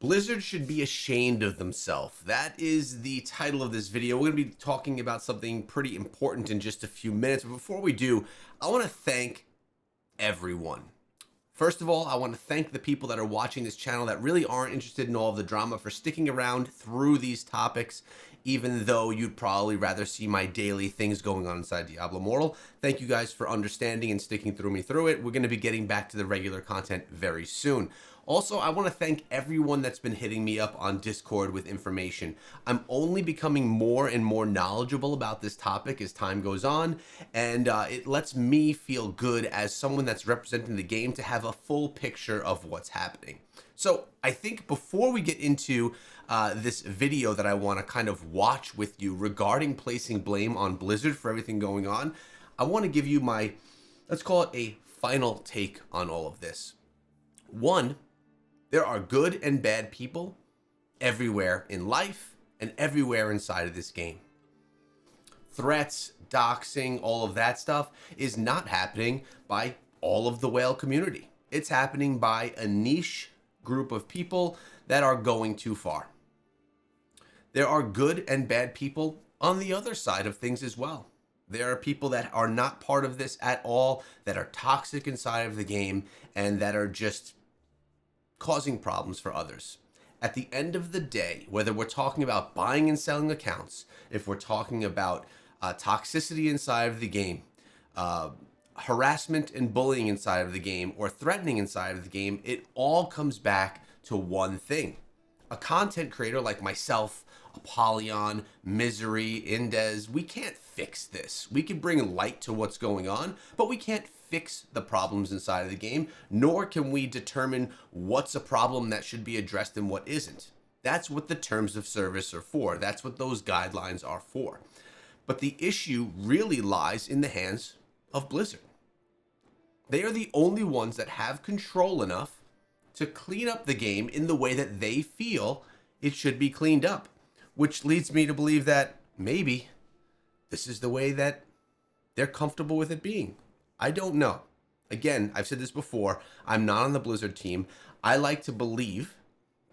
Blizzard should be ashamed of themselves. That is the title of this video. We're going to be talking about something pretty important in just a few minutes. But before we do, I want to thank everyone. First of all, I want to thank the people that are watching this channel that really aren't interested in all of the drama for sticking around through these topics, even though you'd probably rather see my daily things going on inside Diablo Immortal. Thank you guys for understanding and sticking through me through it. We're going to be getting back to the regular content very soon. Also, I want to thank everyone that's been hitting me up on Discord with information. I'm only becoming more and more knowledgeable about this topic as time goes on, and it lets me feel good as someone that's representing the game to have a full picture of what's happening. So I think before we get into this video that I want to kind of watch with you regarding placing blame on Blizzard for everything going on, I want to give you my, let's call it a final take on all of this. One, there are good and bad people everywhere in life and everywhere inside of this game. Threats, doxing, all of that stuff is not happening by all of the whale community. It's happening by a niche group of people that are going too far. There are good and bad people on the other side of things as well. There are people that are not part of this at all, that are toxic inside of the game, and that are just causing problems for others. At the end of the day, whether we're talking about buying and selling accounts, if we're talking about toxicity inside of the game, harassment and bullying inside of the game, or threatening inside of the game, it all comes back to one thing. A content creator like myself, Apollyon, Misery, Indez, we can't fix this. We can bring light to what's going on, but we can't fix the problems inside of the game, nor can we determine what's a problem that should be addressed and what isn't. That's what the terms of service are for. That's what those guidelines are for. But the issue really lies in the hands of Blizzard. They are the only ones that have control enough to clean up the game in the way that they feel it should be cleaned up, which leads me to believe that maybe this is the way that they're comfortable with it being. I don't know. Again, I've said this before, I'm not on the Blizzard team. I like to believe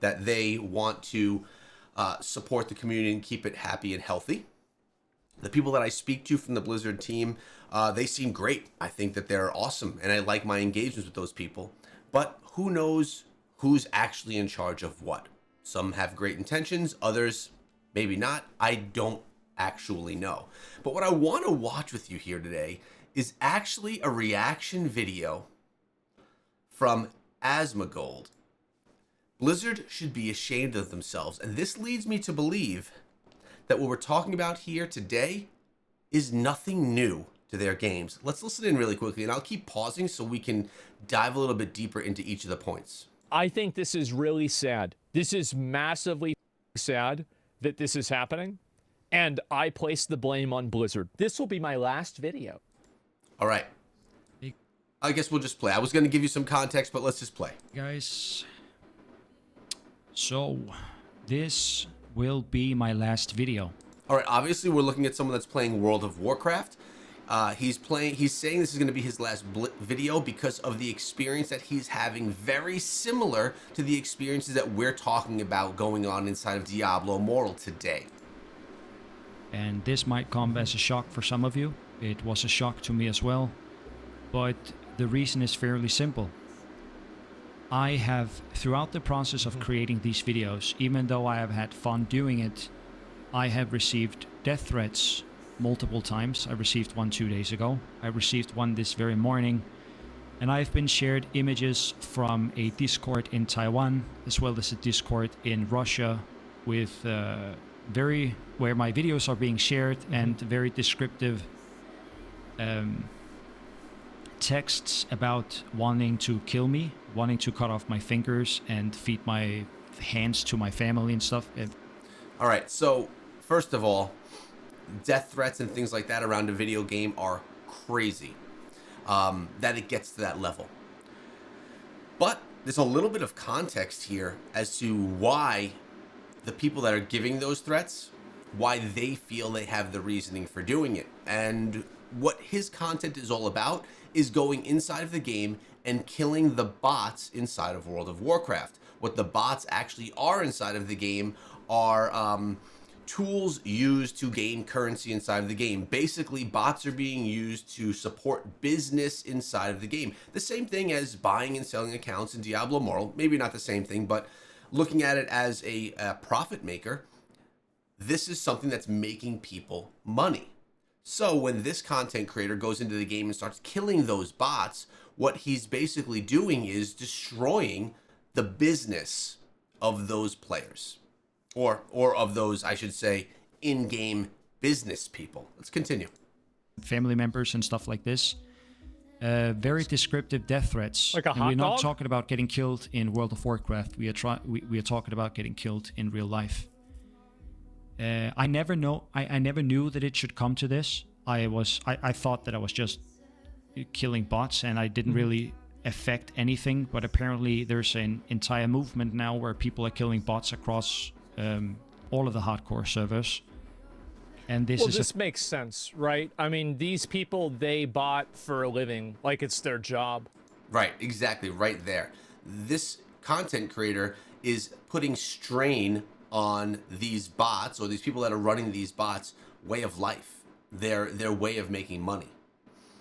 that they want to support the community and keep it happy and healthy. The people that I speak to from the Blizzard team, they seem great. I think that they're awesome, and I like my engagements with those people. But who knows who's actually in charge of what? Some have great intentions, others maybe not. I don't actually know. But what I want to watch with you here today is actually a reaction video from Asmongold. Blizzard should be ashamed of themselves, and this leads me to believe that what we're talking about here today is nothing new to their games. Let's listen in really quickly, and I'll keep pausing so we can dive a little bit deeper into each of the points. I think this is really sad. This is massively sad that this is happening, and I place the blame on Blizzard. This will be my last video. All right. I guess we'll just play. I was going to give you some context, but let's just play. Guys, so this will be my last video. All right, obviously we're looking at someone that's playing World of Warcraft. He's saying this is going to be his last video because of the experience that he's having, very similar to the experiences that we're talking about going on inside of Diablo Immortal today. And this might come as a shock for some of you. It was a shock to me as well. But the reason is fairly simple. I have, throughout the process of creating these videos, even though I have had fun doing it, I have received death threats multiple times. I received one 2 days ago. I received one this very morning. And I've been shared images from a Discord in Taiwan, as well as a Discord in Russia, with where my videos are being shared, and very descriptive texts about wanting to kill me, wanting to cut off my fingers and feed my hands to my family and stuff. All right, so first of all, death threats and things like that around a video game are crazy, that it gets to that level. But there's a little bit of context here as to why the people that are giving those threats, why they feel they have the reasoning for doing it. And what his content is all about is going inside of the game and killing the bots inside of World of Warcraft. What the bots actually are inside of the game are tools used to gain currency inside of the game. Basically, bots are being used to support business inside of the game. The same thing as buying and selling accounts in Diablo Immortal. Maybe not the same thing, but looking at it as a profit maker, this is something that's making people money. So when this content creator goes into the game and starts killing those bots, what he's basically doing is destroying the business of those players. Or of those, I should say, in-game business people. Let's continue. Family members and stuff like this. Very descriptive death threats. Like a and hot we're not dog? talking about getting killed in World of Warcraft. We are talking about getting killed in real life. I never knew that it should come to this. I thought that I was just killing bots and I didn't really affect anything. But apparently there's an entire movement now where people are killing bots across all of the hardcore servers. And this makes sense, right? I mean, these people, they bot for a living, like it's their job. Right, exactly, right there. This content creator is putting strain on these bots, or these people that are running these bots' way of life, their way of making money.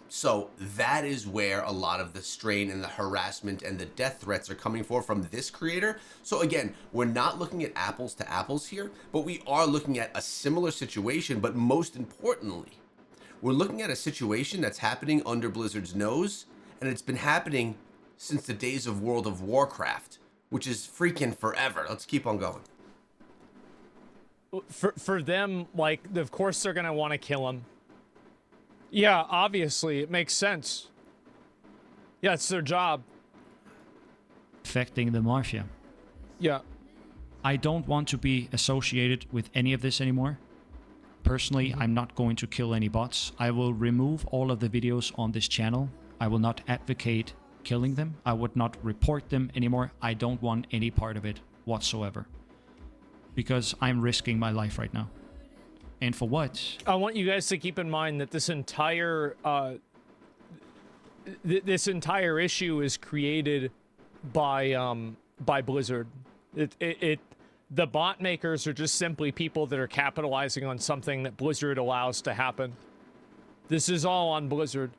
So that is where a lot of the strain and the harassment and the death threats are coming from this creator. So again, we're not looking at apples to apples here, but we are looking at a similar situation. But most importantly, we're looking at a situation that's happening under Blizzard's nose, and it's been happening since the days of World of Warcraft, which is freaking forever. Let's keep on going. For them, like, of course they're gonna want to kill him. Yeah, obviously, it makes sense. Yeah, it's their job. affecting the mafia. Yeah. I don't want to be associated with any of this anymore. Personally, I'm not going to kill any bots. I will remove all of the videos on this channel. I will not advocate killing them. I would not report them anymore. I don't want any part of it whatsoever. Because I'm risking my life right now. And for what? I want you guys to keep in mind that this entire issue is created by Blizzard. The bot makers are just simply people that are capitalizing on something that Blizzard allows to happen. This is all on Blizzard.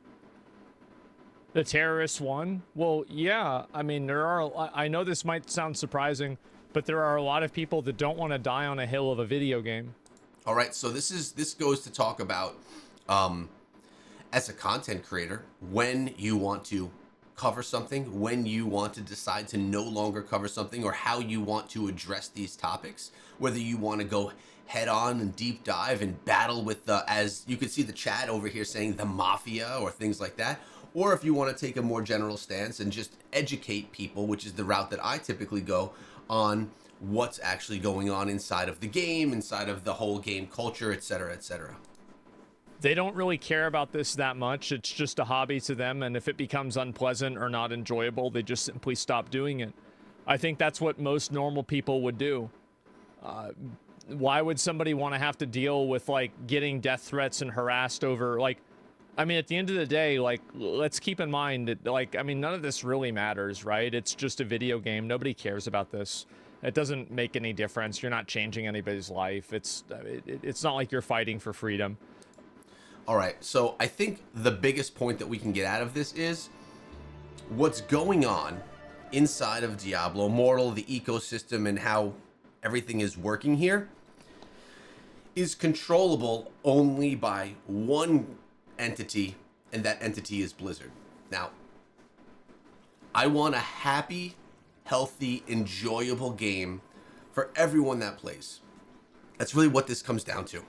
The terrorists won? Well, yeah. I mean, I know this might sound surprising, but there are a lot of people that don't want to die on a hill of a video game. All right, so this goes to talk about, as a content creator, when you want to cover something, when you want to decide to no longer cover something, or how you want to address these topics, whether you want to go head on and deep dive and battle with the, as you can see the chat over here saying, the mafia or things like that, or if you want to take a more general stance and just educate people, which is the route that I typically go on, what's actually going on inside of the game, inside of the whole game culture, etc., etc. They don't really care about this that much. It's just a hobby to them, and if it becomes unpleasant or not enjoyable, they just simply stop doing it. I think that's what most normal people would do. Why would somebody want to have to deal with, like, getting death threats and harassed over, like, I mean, at the end of the day, like, let's keep in mind that, like, I mean, none of this really matters, right? It's just a video game. Nobody cares about this. It doesn't make any difference. You're not changing anybody's life. It's not like you're fighting for freedom. All right, so I think the biggest point that we can get out of this is what's going on inside of Diablo Immortal, the ecosystem, and how everything is working here is controllable only by one entity, and that entity is Blizzard. Now, I want a happy, healthy, enjoyable game for everyone that plays. That's really what this comes down to.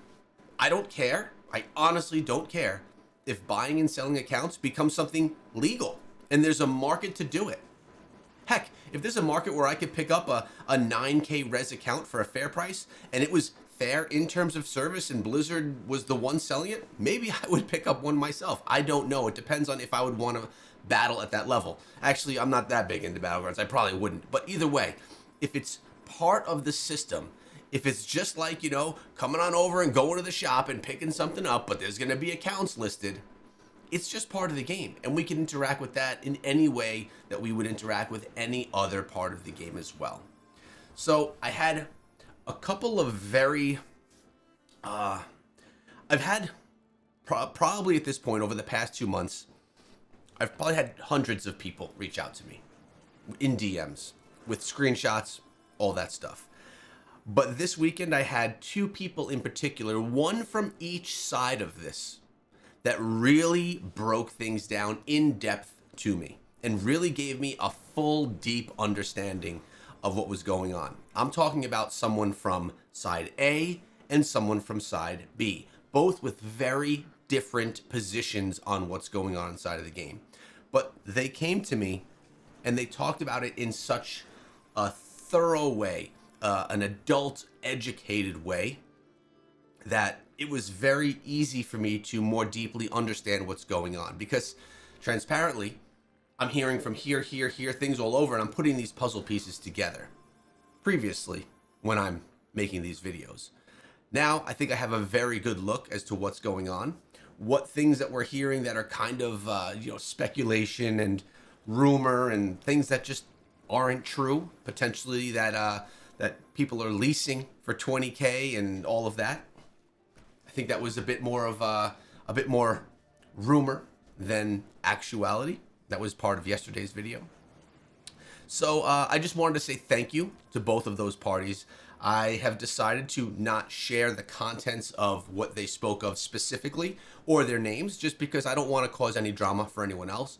I don't care. I honestly don't care if buying and selling accounts becomes something legal and there's a market to do it. Heck, if there's a market where I could pick up a 9K res account for a fair price and it was fair in terms of service and Blizzard was the one selling it, maybe I would pick up one myself. I don't know. It depends on if I would want to battle at that level. Actually, I'm not that big into Battlegrounds. I probably wouldn't. But either way, if it's part of the system, if it's just like, you know, coming on over and going to the shop and picking something up, but there's going to be accounts listed, it's just part of the game, and we can interact with that in any way that we would interact with any other part of the game as well. So I had a couple of very I've had probably at this point over the past 2 months, I've probably had hundreds of people reach out to me in DMs with screenshots, all that stuff. But this weekend I had 2 people in particular, one from each side of this, that really broke things down in depth to me and really gave me a full, deep understanding of what was going on. I'm talking about someone from side A and someone from side B, both with very different positions on what's going on inside of the game. But they came to me and they talked about it in such a thorough way, an adult educated way, that it was very easy for me to more deeply understand what's going on. Because transparently, I'm hearing from here, things all over, and I'm putting these puzzle pieces together previously when I'm making these videos. Now, I think I have a very good look as to what's going on, what things that we're hearing that are kind of, speculation and rumor and things that just aren't true, potentially that people are leasing for $20K and all of that. I think that was a bit more rumor than actuality. That was part of yesterday's video. So I just wanted to say thank you to both of those parties. I have decided to not share the contents of what they spoke of specifically or their names, just because I don't want to cause any drama for anyone else.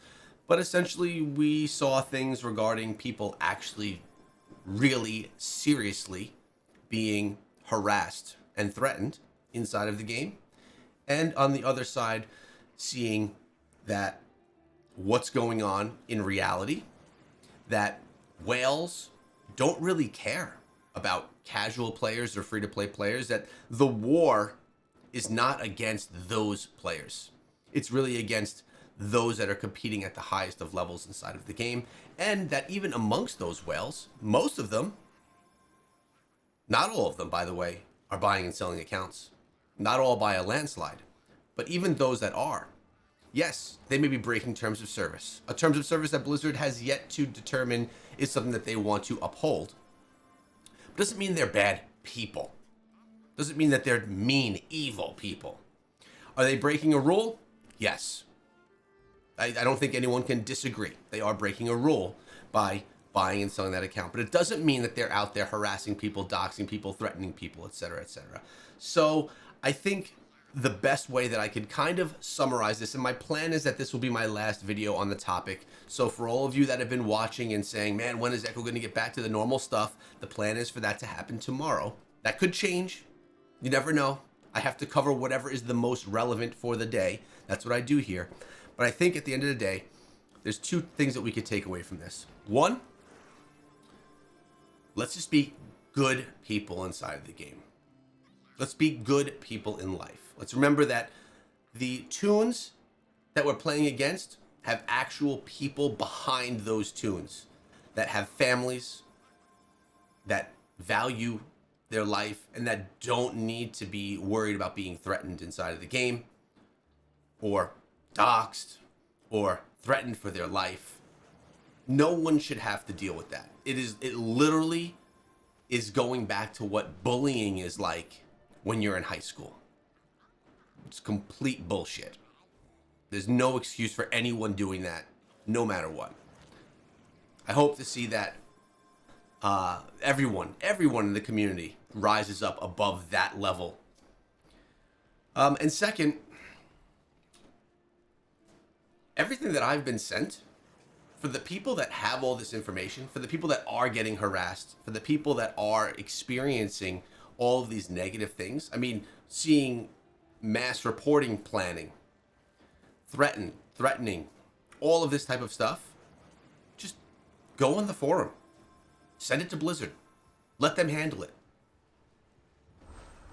But essentially, we saw things regarding people actually really seriously being harassed and threatened inside of the game. And on the other side, seeing that what's going on in reality, that whales don't really care about casual players or free-to-play players, that the war is not against those players. It's really against those that are competing at the highest of levels inside of the game, and that even amongst those whales, most of them, not all of them, by the way, are buying and selling accounts. Not all by a landslide, but even those that are, yes, they may be breaking terms of service. A terms of service that Blizzard has yet to determine is something that they want to uphold. But doesn't mean they're bad people. Doesn't mean that they're mean, evil people. Are they breaking a rule? Yes. I don't think anyone can disagree. They are breaking a rule by buying and selling that account. But it doesn't mean that they're out there harassing people, doxing people, threatening people, etc., etc. So I think the best way that I could kind of summarize this, and my plan is that this will be my last video on the topic. So for all of you that have been watching and saying, man, when is Echo going to get back to the normal stuff? The plan is for that to happen tomorrow. That could change. You never know. I have to cover whatever is the most relevant for the day. That's what I do here. But I think at the end of the day, there's 2 things that we could take away from this. One, let's just be good people inside of the game. Let's be good people in life. Let's remember that the tunes that we're playing against have actual people behind those tunes that have families, that value their life, and that don't need to be worried about being threatened inside of the game, or doxxed, or threatened for their life. No one should have to deal with that. It literally is going back to what bullying is like when you're in high school. It's complete bullshit. There's no excuse for anyone doing that, no matter what. I hope to see that everyone in the community rises up above that level. And second, everything that I've been sent, for the people that have all this information, for the people that are getting harassed, for the people that are experiencing all of these negative things, I mean, seeing mass reporting planning, threatening, all of this type of stuff, just go on the forum. Send it to Blizzard. Let them handle it.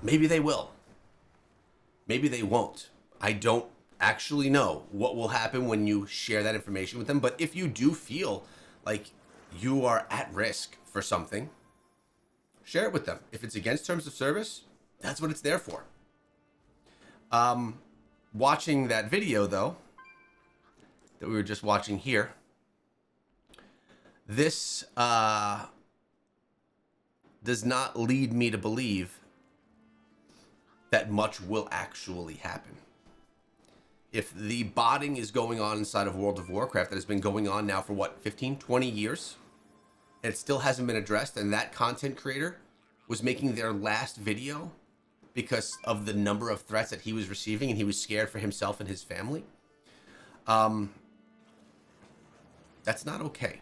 Maybe they will. Maybe they won't. I don't actually know what will happen when you share that information with them. But if you do feel like you are at risk for something, share it with them. If it's against terms of service, that's what it's there for. Watching that video, though, that we were just watching here, this does not lead me to believe that much will actually happen. If the botting is going on inside of World of Warcraft that has been going on now for what, 15, 20 years, and it still hasn't been addressed, and that content creator was making their last video because of the number of threats that he was receiving, and he was scared for himself and his family, that's not okay.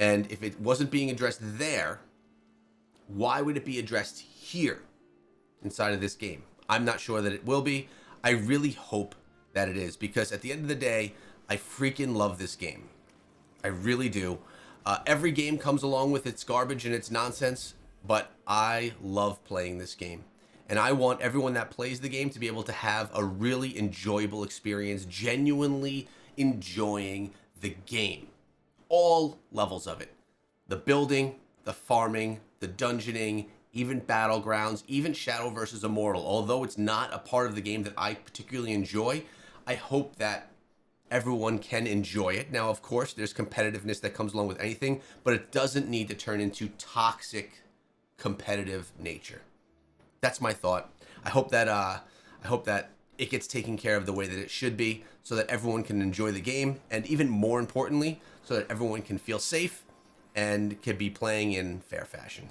And if it wasn't being addressed there, why would it be addressed here inside of this game? I'm not sure that it will be. I really hope that it is, because at the end of the day, I freaking love this game. I really do. Every game comes along with its garbage and its nonsense, but I love playing this game. And I want everyone that plays the game to be able to have a really enjoyable experience, genuinely enjoying the game. All levels of it. The building, the farming, the dungeoning, even Battlegrounds, even Shadow versus Immortal. Although it's not a part of the game that I particularly enjoy, I hope that everyone can enjoy it. Now, of course, there's competitiveness that comes along with anything, but it doesn't need to turn into toxic competitive nature. That's my thought. I hope that it gets taken care of the way that it should be, so that everyone can enjoy the game, and even more importantly, so that everyone can feel safe and can be playing in fair fashion.